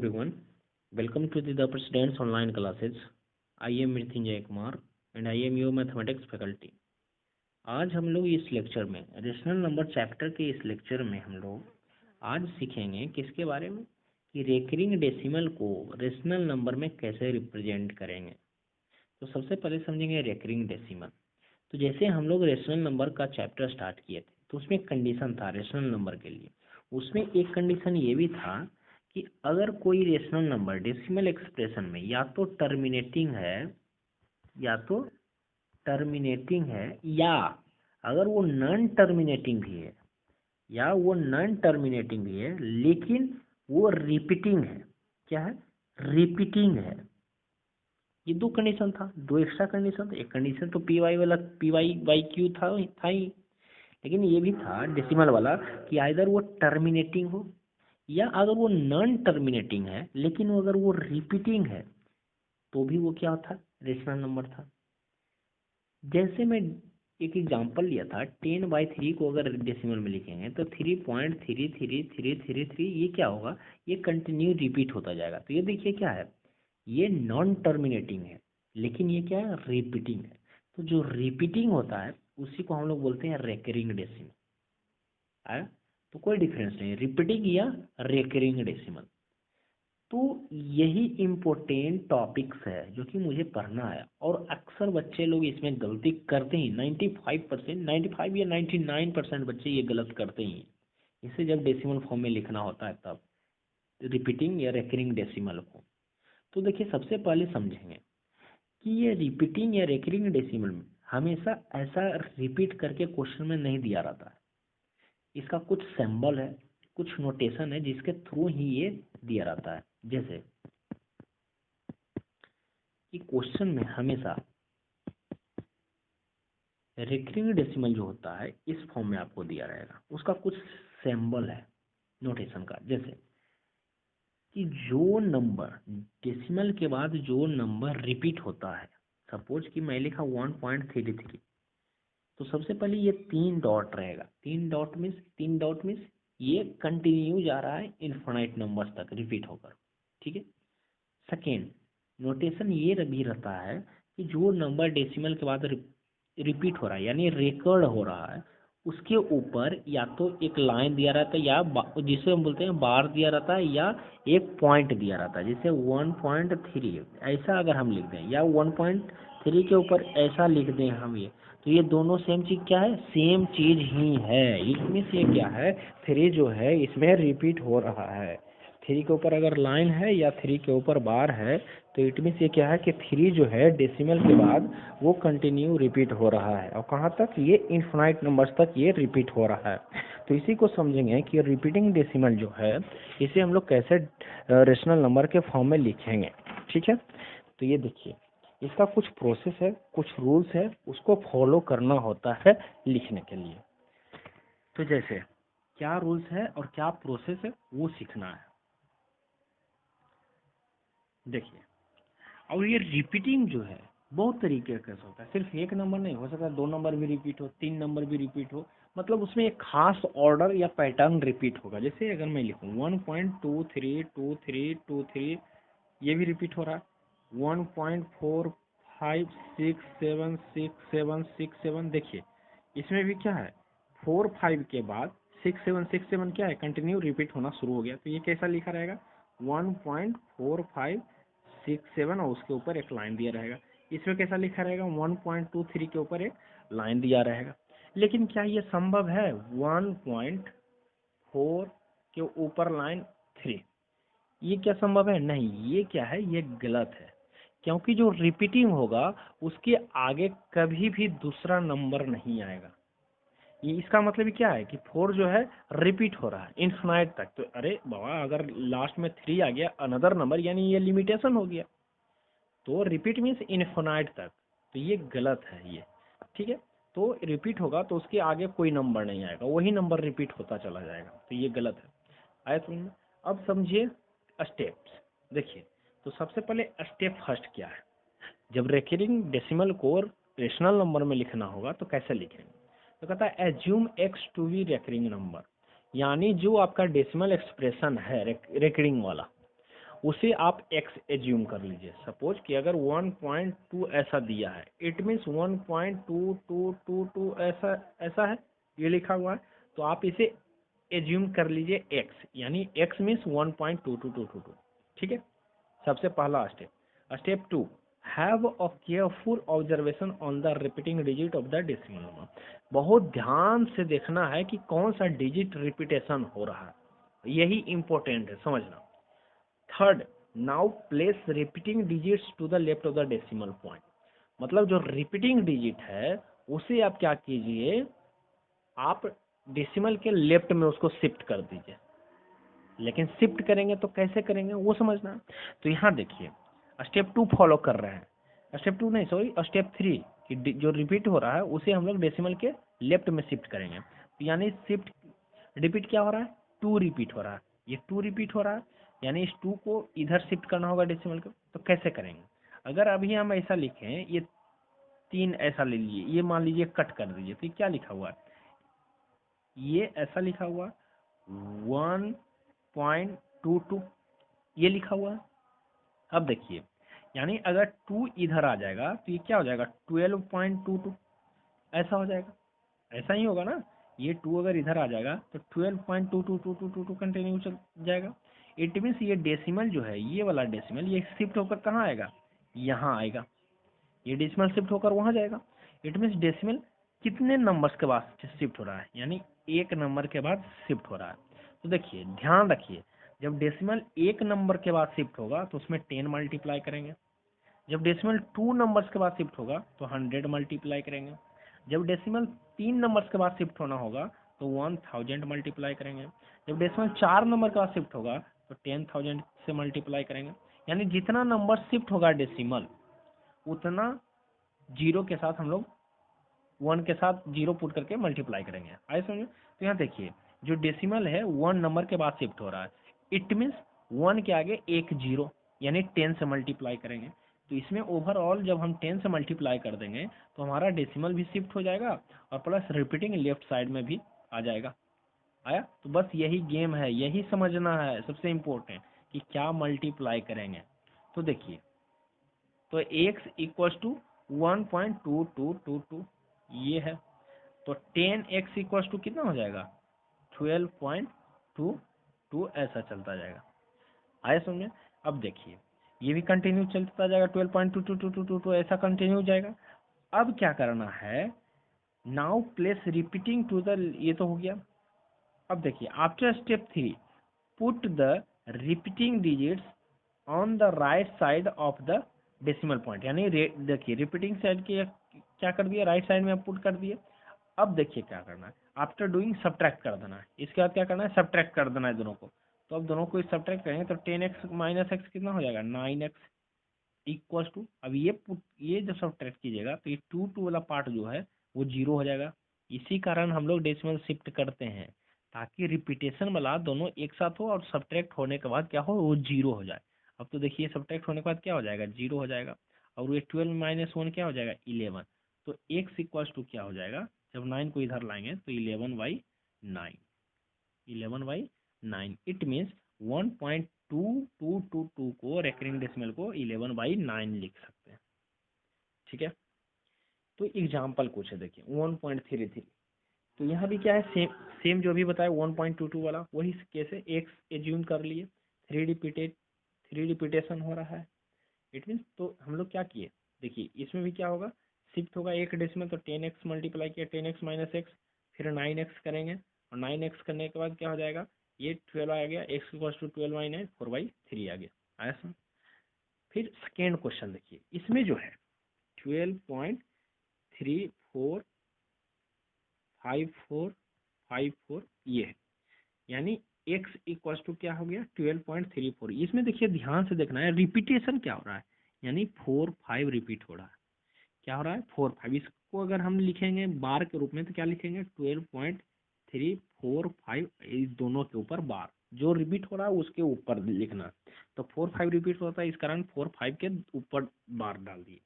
everyone. Welcome to the Upper Students Online Classes. I am Mrityunjay Kumar and I am your Mathematics faculty. आज हम लोग इस lecture में rational number chapter के इस lecture में हम लोग आज सीखेंगे किसके बारे में कि रेकरिंग डेसिमल को रेशनल नंबर में कैसे रिप्रेजेंट करेंगे। तो सबसे पहले समझेंगे रेकरिंग डेसिमल। तो जैसे हम लोग रेशनल नंबर का चैप्टर स्टार्ट किए थे तो उसमें एक कंडीशन था रेशनल नंबर के लिए। उसमें एक कंडीशन ये भी था कि अगर कोई रेशनल नंबर डेसिमल एक्सप्रेशन में या तो टर्मिनेटिंग है या अगर वो नॉन टर्मिनेटिंग भी है लेकिन वो रिपीटिंग है। क्या है? रिपीटिंग है। ये दो कंडीशन था, दो एक्स्ट्रा कंडीशन। एक कंडीशन तो पी वाई बाई क्यू था ही, लेकिन ये भी था डेसिमल वाला कि आइदर वो टर्मिनेटिंग हो या अगर वो नॉन टर्मिनेटिंग है लेकिन अगर वो रिपीटिंग है तो भी वो क्या था? रेशनल नंबर था। जैसे मैं एक एग्जांपल लिया था 10/3 को अगर डेसिमल में लिखेंगे तो 3.333333 ये क्या होगा? ये कंटिन्यू रिपीट होता जाएगा। तो ये देखिए क्या है, ये नॉन टर्मिनेटिंग है लेकिन ये क्या है? रिपीटिंग है। तो जो रिपीटिंग होता है उसी को हम लोग बोलते हैं रेकरिंग डेसिमल। आया? तो कोई डिफरेंस नहीं, रिपीटिंग या रेकरिंग डेसिमल। तो यही इम्पोर्टेंट टॉपिक्स है जो कि मुझे पढ़ना है और अक्सर बच्चे लोग इसमें गलती करते ही 95 या 99% बच्चे ये गलत करते ही। इसे जब डेसिमल फॉर्म में लिखना होता है तब रिपीटिंग या रेकरिंग डेसिमल को। तो देखिए सबसे पहले समझेंगे कि ये रिपीटिंग या रेकरिंग डेसिमल में हमेशा ऐसा रिपीट करके क्वेश्चन में नहीं दिया रहता है। इसका कुछ सिंबल है, कुछ नोटेशन है जिसके थ्रू ही ये दिया रहता है। जैसे कि क्वेश्चन में हमेशा रेकरिंग डेसिमल जो होता है इस फॉर्म में आपको दिया रहेगा, उसका कुछ सिंबल है नोटेशन का। जैसे कि जो नंबर डेसिमल के बाद जो नंबर रिपीट होता है, सपोज कि मैं लिखा 1.33, तो सबसे पहले ये 3 डॉट रहेगा। 3 डॉट मीन्स ये कंटिन्यू जा रहा है इनफाइनाइट नंबर्स तक रिपीट होकर। ठीक है। सेकेंड नोटेशन ये भी रहता है कि जो नंबर डेसिमल के बाद रिपीट हो रहा है यानी रिकॉर्ड हो रहा है उसके ऊपर या तो एक लाइन दिया रहता है या जिसे हम बोलते हैं बार दिया रहता है या एक पॉइंट दिया रहता है। जैसे 1.3 ऐसा अगर हम लिख दें या 1.3 के ऊपर ऐसा लिख दें हम ये, तो ये दोनों सेम चीज़ क्या है? सेम चीज़ ही है। इसमें से क्या है? 3 जो है इसमें रिपीट हो रहा है। 3 के ऊपर अगर लाइन है या 3 के ऊपर बार है तो इट मीन्स ये क्या है कि 3 जो है डेसिमल के बाद वो कंटिन्यू रिपीट हो रहा है और कहाँ तक? ये इनफाइनाइट नंबर्स तक ये रिपीट हो रहा है। तो इसी को समझेंगे कि रिपीटिंग डेसिमल जो है इसे हम लोग कैसे रेशनल नंबर के फॉर्म में लिखेंगे। ठीक है। तो ये देखिए इसका कुछ प्रोसेस है, कुछ रूल्स है, उसको फॉलो करना होता है लिखने के लिए। तो जैसे क्या रूल्स है और क्या प्रोसेस है वो सीखना है। देखिए और ये रिपीटिंग जो है बहुत तरीके का होता है, सिर्फ एक नंबर नहीं हो सकता, 2 नंबर भी रिपीट हो, 3 नंबर भी रिपीट हो, मतलब उसमें एक खास ऑर्डर या पैटर्न रिपीट होगा। जैसे अगर मैं लिखूँ 1.232323 ये भी रिपीट हो रहा है, 1.45676767 देखिए इसमें भी क्या है? 4-5 के बाद 6-7 क्या है? कंटिन्यू रिपीट होना शुरू हो गया। तो ये कैसा लिखा रहेगा? 1.4567 और उसके ऊपर एक लाइन दिया रहेगा। इसमें कैसा लिखा रहेगा? 1.23 के ऊपर एक लाइन दिया रहेगा। लेकिन क्या ये संभव है 1.4 के ऊपर लाइन 3? ये क्या संभव है? नहीं, ये क्या है? ये गलत है, क्योंकि जो रिपीटिंग होगा उसके आगे कभी भी दूसरा नंबर नहीं आएगा। ये इसका मतलब क्या है कि 4 जो है रिपीट हो रहा है इनफाइनाइट तक। तो अरे बाबा अगर लास्ट में 3 आ गया अनदर नंबर यानी ये लिमिटेशन हो गया। तो रिपीट मीन्स इनफाइनाइट तक, तो ये गलत है ये। ठीक है। तो रिपीट होगा तो उसके आगे कोई नंबर नहीं आएगा, वही नंबर रिपीट होता चला जाएगा। तो ये गलत है। आया समझ में? अब समझिए स्टेप्स। देखिए तो सबसे पहले स्टेप फर्स्ट क्या है? जब रेकरिंग डेसिमल को रेशनल नंबर में लिखना होगा तो कैसे लिखेंगे? तो कहता है assume x to be recurring number, यानी जो आपका डेसिमल एक्सप्रेशन है रेकरिंग वाला उसे आप x एज्यूम कर लीजिए। सपोज कि अगर 1.2 ऐसा दिया है, इट मीन्स 1.2222 ऐसा ऐसा है, ये लिखा हुआ है, तो आप इसे एज्यूम कर लीजिए x, यानी x मीन्स 1.2222। ठीक है, सबसे पहला step. Step 2, have a careful observation on the repeating digit of the decimal number. बहुत ध्यान से देखना है कि कौन सा डिजिट रिपीटेशन हो रहा है, यही इंपॉर्टेंट है समझना। Third, now place repeating digits to the left of the decimal point. मतलब जो रिपीटिंग डिजिट है उसे आप क्या कीजिए, आप डेसिमल के लेफ्ट में उसको शिफ्ट कर दीजिए। लेकिन शिफ्ट करेंगे तो कैसे करेंगे वो समझना। तो यहाँ देखिए, स्टेप 2 फॉलो कर रहे हैं, स्टेप 2 नहीं सॉरी स्टेप 3 कि जो रिपीट हो रहा है उसे हम लोग डेसिमल के लेफ्ट में शिफ्ट करेंगे। तो यानी शिफ्ट रिपीट क्या हो रहा है, 2 रिपीट हो रहा है, ये 2 रिपीट हो रहा है, यानी इस 2 को इधर शिफ्ट करना होगा डेसिमल को। तो कैसे करेंगे, अगर अभी हम ऐसा लिखें, ये 3 ऐसा ले लीजिए, ये मान लीजिए कट कर दीजिए, तो ये क्या लिखा हुआ है, ये ऐसा लिखा हुआ 1.22 ये लिखा हुआ है। अब देखिए, यानी अगर 2 इधर आ जाएगा तो ये क्या हो जाएगा 12.22 ऐसा हो जाएगा, ऐसा ही होगा ना। ये 2 अगर इधर आ जाएगा तो 12.2222 कंटिन्यू चल जाएगा। इट मीन्स ये डेसिमल जो है, ये वाला डेसिमल ये शिफ्ट होकर कहाँ आएगा, यहाँ आएगा, ये डेसिमल शिफ्ट होकर वहाँ जाएगा। इट मीन्स डेसिमल कितने नंबर्स के बाद शिफ्ट हो रहा है, यानी 1 नंबर के बाद शिफ्ट हो रहा है। तो देखिए ध्यान रखिए, जब डेसिमल 1 नंबर के बाद शिफ्ट होगा तो उसमें 10 मल्टीप्लाई करेंगे। जब डेसिमल 2 नंबर्स के बाद शिफ्ट होगा तो 100 मल्टीप्लाई करेंगे। जब डेसिमल 3 नंबर्स के बाद शिफ्ट होना होगा तो 1000 मल्टीप्लाई करेंगे। जब डेसिमल 4 नंबर के बाद शिफ्ट होगा तो 10,000 से मल्टीप्लाई करेंगे। यानी जितना नंबर शिफ्ट होगा डेसिमल, उतना जीरो के साथ हम लोग 1 के साथ जीरो पुट करके मल्टीप्लाई करेंगे। आए समझ में। तो यहाँ देखिए, जो डेसिमल है 1 नंबर के बाद शिफ्ट हो रहा है, इट मीन्स 1 के आगे एक जीरो, यानी 10 से मल्टीप्लाई करेंगे। तो इसमें ओवरऑल जब हम 10 से मल्टीप्लाई कर देंगे तो हमारा डेसिमल भी शिफ्ट हो जाएगा और प्लस रिपीटिंग लेफ्ट साइड में भी आ जाएगा। आया, तो बस यही गेम है, यही समझना है सबसे इम्पोर्टेंट कि क्या मल्टीप्लाई करेंगे। तो देखिए, तो x इक्वल टू 1.2222 ये है, तो 10x इक्वल टू कितना हो जाएगा 12.22 ऐसा चलता जाएगा। आया समझ में। अब देखिए, ये भी कंटिन्यू चलता जाएगा, 12.2222 ऐसा कंटिन्यू जाएगा। अब क्या करना है, now place repeating to the, ये तो हो गया। अब देखिए, after step 3 put the repeating digits on the right side of the decimal point. यानी देखिए, रिपीटिंग साइड के क्या कर दिया, राइट साइड में आप पुट कर दिए। अब देखिए क्या करना है, आफ्टर डूइंग सब्ट्रैक्ट कर देना है। इसके बाद क्या करना है, सब्ट्रैक्ट कर देना है दोनों को। तो अब दोनों को सब्ट्रैक्ट करेंगे तो 10x माइनस एक्स कितना हो जाएगा 9x इक्वल टू, अब ये जब सब्ट्रैक्ट कीजिएगा तो ये 2 वाला पार्ट जो है वो जीरो हो जाएगा। इसी कारण हम लोग डेसिमल शिफ्ट करते हैं, ताकि रिपीटेशन वाला दोनों एक साथ हो और सब्ट्रैक्ट होने के बाद क्या हो, वो जीरो हो जाए। अब तो देखिए, सब्ट्रैक्ट होने के बाद क्या हो जाएगा, जीरो हो जाएगा, और ये 12 माइनस 1 क्या हो जाएगा 11। तो x इक्वल टू क्या हो जाएगा, जब 9 को इधर लाएंगे तो 11/9, 11/9। इट मीन्स 1.2222 को रेकरिंग डेसिमल को 11/9 लिख सकते हैं। ठीक है, तो एग्जाम्पल कुछ है, देखिए 1.33। तो यहाँ भी क्या है, सेम सेम जो अभी बताया 1.22 वाला वही केस है, एक्स एज्यूम कर लिए, 3 रिपीटेशन हो रहा है। इट मीन्स तो हम लोग क्या किए, देखिए इसमें भी क्या होगा, शिफ्ट होगा एक डेसिमल, तो 10x मल्टीप्लाई किया 10x माइनस एक्स, फिर 9x करेंगे, और 9x करने के बाद क्या हो जाएगा, ये 12 आ गया, x इक्वल टू 12/9 4/3 आ गया। आया समझ। फिर सेकेंड क्वेश्चन देखिए, इसमें जो है 12.3454 ये है, यानी x इक्वल टू क्या हो गया 12.34। इसमें देखिए ध्यान से देखना है, रिपीटेशन क्या हो रहा है, यानी 4 5 रिपीट हो रहा है। क्या हो रहा है 4 5, इसको अगर हम लिखेंगे बार के रूप में तो क्या लिखेंगे 12.345, इस दोनों के ऊपर बार, जो रिपीट हो रहा है उसके ऊपर लिखना। तो 4 5 रिपीट होता है, इस कारण 4 5 के ऊपर बार डाल दिए।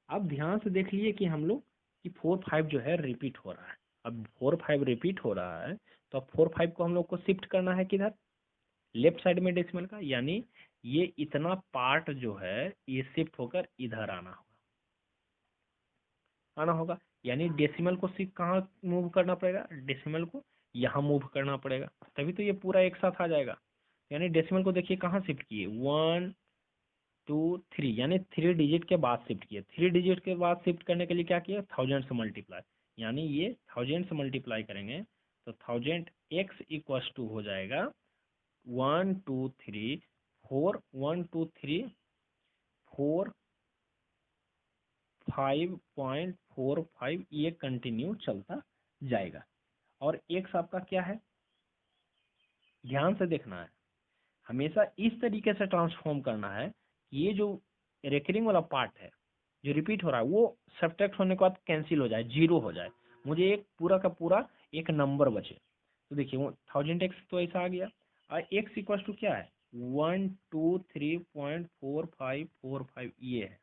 अब ध्यान से देख लिए कि हम लोग कि 4 5 जो है रिपीट हो रहा है। अब 4 5 रिपीट हो रहा है, तो अब 4 5 को हम लोग को शिफ्ट करना है किधर, लेफ्ट साइड में डेसिमल का, यानी ये इतना पार्ट जो है ये शिफ्ट होकर इधर आना होगा। यानी डेसिमल को सिर्फ कहाँ मूव करना पड़ेगा, डेसिमल को यहाँ मूव करना पड़ेगा, तभी तो ये पूरा एक साथ आ जाएगा। यानी डेसिमल को देखिए कहाँ शिफ्ट किए, 1 2 3, यानी 3 डिजिट के बाद शिफ्ट किए। 3 डिजिट के बाद शिफ्ट करने के लिए क्या किया, 1000 से मल्टीप्लाई, यानी ये 1000 से मल्टीप्लाई करेंगे तो 1000 x इक्वल्स टू हो जाएगा 1 2 3 4, 1 2 3 4 5.45, ये कंटिन्यू चलता जाएगा। और x आपका क्या है, ध्यान से देखना है, हमेशा इस तरीके से ट्रांसफॉर्म करना है कि ये जो रेकरिंग वाला पार्ट है जो रिपीट हो रहा है वो सब्ट्रैक्ट होने के बाद कैंसिल हो जाए, जीरो हो जाए, मुझे एक पूरा का पूरा एक नंबर बचे। तो देखिए वो 1000x तो ऐसा आ गया, और x इक्वल टू क्या है 123.4545, ये है।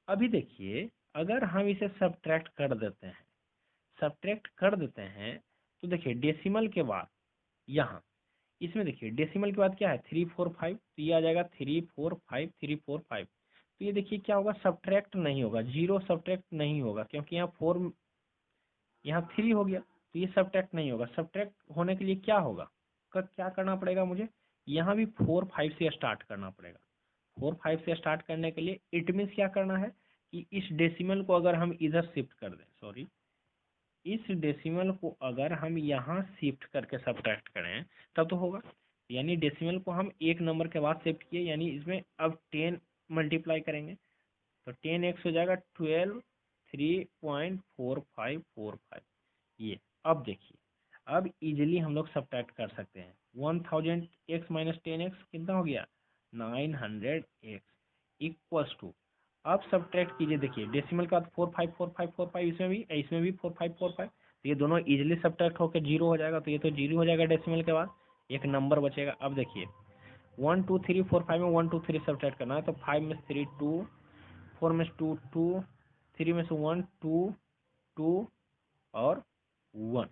अभी देखिए अगर हम इसे सब्ट्रैक्ट कर देते हैं तो देखिए डेसिमल के बाद यहाँ इसमें देखिए डेसिमल के बाद क्या है 345, तो ये आ जाएगा 345 345। तो ये देखिए क्या होगा, सब्ट्रैक्ट नहीं होगा, जीरो सब्ट्रैक्ट नहीं होगा, क्योंकि यहाँ 4 यहाँ 3 हो गया, तो ये सब्ट्रैक्ट नहीं होगा। सब्ट्रैक्ट होने के लिए क्या होगा, क्या करना पड़ेगा मुझे, यहाँ भी 4 5 से स्टार्ट करना पड़ेगा। 4 5 से स्टार्ट करने के लिए इट मीन्स क्या करना है कि इस डेसिमल को अगर हम इधर शिफ्ट कर दें, सॉरी, इस डेसिमल को अगर हम यहाँ शिफ्ट करके सब्ट्रैक्ट करें तब तो होगा। यानी डेसिमल को हम एक नंबर के बाद शिफ्ट किए, यानी इसमें अब 10 मल्टीप्लाई करेंगे तो 10x हो जाएगा 12 3.4545, ये। अब देखिए अब इजीली हम लोग सब्ट्रैक्ट कर सकते हैं, 1000x माइनस 10x कितना हो गया 900x इक्वल्स टू, अब सब्ट्रैक्ट कीजिए, देखिए डेसिमल का 454545, इसमें भी 4545, तो ये दोनों इजीली सब्ट्रैक्ट होकर जीरो हो जाएगा, तो ये तो जीरो हो जाएगा डेसिमल के बाद, एक नंबर बचेगा। अब देखिए 1 2 3 4 5 में 1 2 3 सब्ट्रैक्ट करना है, तो 5 में 3 2, 4 में 2 2, 3 में से 1 2 2 और 1,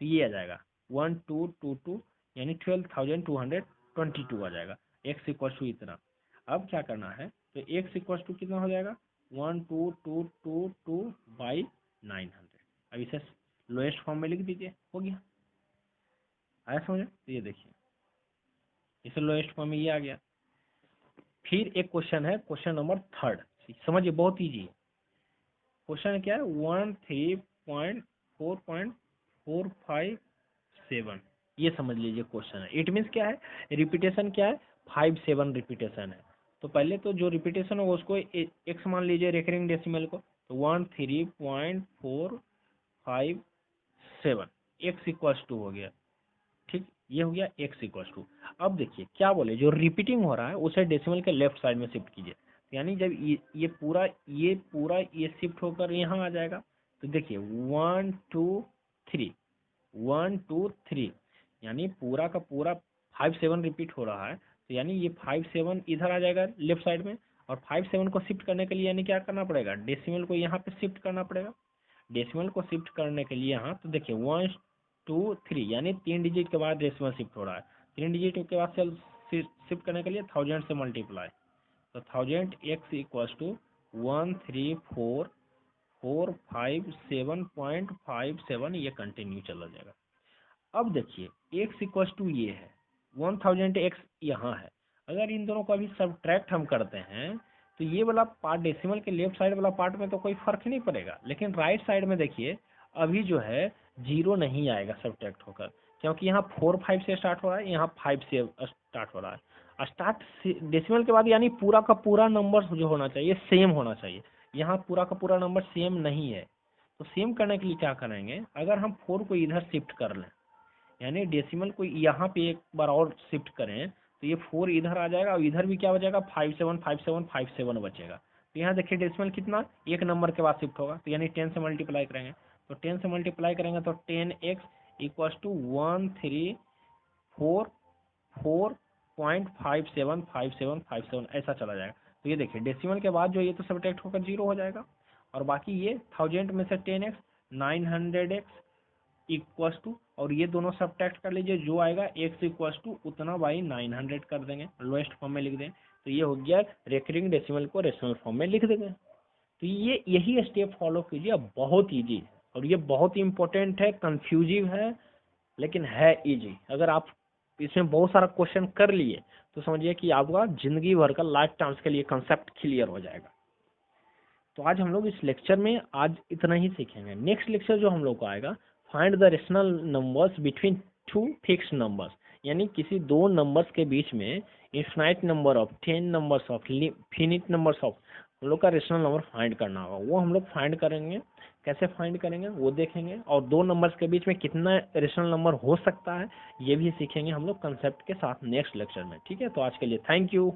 तो ये आ जाएगा 1222, यानी 12,222 आ जाएगा। x इक्वल टू इतना। अब क्या करना है, तो x इक्वल टू कितना हो जाएगा 12222 बाई 900। अब इसे लोएस्ट फॉर्म में लिख दीजिए, हो गया, आया समझ। तो ये देखिए इसे लोएस्ट फॉर्म में ये आ गया। फिर एक क्वेश्चन है, क्वेश्चन नंबर 3, समझिए बहुत ईजी है। क्वेश्चन क्या है 13.4.457, ये समझ लीजिए क्वेश्चन है। इट मीन्स क्या है, रिपीटेशन क्या है 57 रिपीटेशन है। तो पहले तो जो रिपीटेशन होगा उसको एक्स मान लीजिए रेकरिंग डेसिमल को, तो 13.457 एक्स इक्वल्स टू हो गया, ठीक, ये हो गया x इक्वल्स टू। अब देखिए क्या बोले, जो रिपीटिंग हो रहा है उसे डेसिमल के लेफ्ट साइड में शिफ्ट कीजिए, यानी जब ये पूरा ये शिफ्ट होकर यहाँ आ जाएगा, तो देखिए 1 2 3 1 2 3, यानी पूरा का पूरा 57 रिपीट हो रहा है, तो यानी ये 57 इधर आ जाएगा लेफ्ट साइड में, और 57 को शिफ्ट करने के लिए यानी क्या करना पड़ेगा, डेसिमल को यहाँ पे शिफ्ट करना पड़ेगा। डेसिमल को शिफ्ट करने के लिए यहाँ तो देखिए 1 2 3, यानी 3 डिजिट के बाद डेसिमल शिफ्ट हो रहा है, 3 डिजिट के बाद सेल शिफ्ट करने के लिए 1000 से मल्टीप्लाई, तो 1000x इक्वल्स टू 13457.57, ये कंटिन्यू चला जाएगा। अब देखिए x इक्वल्स टू ये है 1000x यहाँ है, अगर इन दोनों को अभी सब्ट्रैक्ट हम करते हैं तो ये वाला पार्ट डेसिमल के लेफ्ट साइड वाला पार्ट में तो कोई फर्क नहीं पड़ेगा, लेकिन राइट साइड में देखिए अभी जो है जीरो नहीं आएगा सब्ट्रैक्ट होकर, क्योंकि यहाँ 4 5 से स्टार्ट हो रहा है, यहाँ 5 से स्टार्ट हो रहा है। स्टार्ट डेसिमल के बाद यानी पूरा का पूरा नंबर जो होना चाहिए सेम होना चाहिए, यहाँ पूरा का पूरा नंबर सेम नहीं है। तो सेम करने के लिए क्या करेंगे, अगर हम 4 को इधर शिफ्ट कर लें, यानी डेसिमल को यहाँ पे एक बार और शिफ्ट करें, तो ये 4 इधर आ जाएगा और इधर भी क्या बचेगा 575757 बचेगा। तो यहाँ देखिए डेसिमल कितना एक नंबर के बाद शिफ्ट होगा, तो यानी 10 से मल्टीप्लाई करेंगे, तो 10 से मल्टीप्लाई करेंगे तो 10x इक्वल्स टू 1344.575757 ऐसा चला जाएगा। तो ये देखिए डेसिमल के बाद जो ये तो सब्ट्रैक्ट होकर जीरो हो जाएगा, और बाकी ये 1000 में से 10x 900x इक्वल्स टू, और ये दोनों सब्ट्रैक्ट कर लीजिए, जो आएगा x इक्वल्स टू उतना बाई 900 कर देंगे, लोएस्ट फॉर्म में लिख दें, तो ये हो गया रिकरिंग डेसिमल को रेशनल फॉर्म में लिख देंगे। तो ये यही स्टेप फॉलो कीजिए, बहुत ईजी है और ये बहुत ही इंपॉर्टेंट है, कंफ्यूजिव है लेकिन है इजी। अगर आप इसमें बहुत सारा क्वेश्चन कर लिए तो समझिए कि आपका जिंदगी भर का लाइफ टाइम के लिए कंसेप्ट क्लियर हो जाएगा। तो आज हम लोग इस लेक्चर में आज इतना ही सीखेंगे। नेक्स्ट लेक्चर जो हम लोग को आएगा, find the rational numbers between two fixed numbers, यानी किसी दो नंबर्स के बीच में infinite number of 10 numbers of finite numbers of हम लोग का रेशनल नंबर फाइंड करना होगा। वो हम लोग फाइंड करेंगे, कैसे फाइंड करेंगे वो देखेंगे, और दो नंबर्स के बीच में कितना रेशनल नंबर हो सकता है ये भी सीखेंगे हम लोग कंसेप्ट के साथ नेक्स्ट लेक्चर में। ठीक है, तो आज के लिए थैंक यू।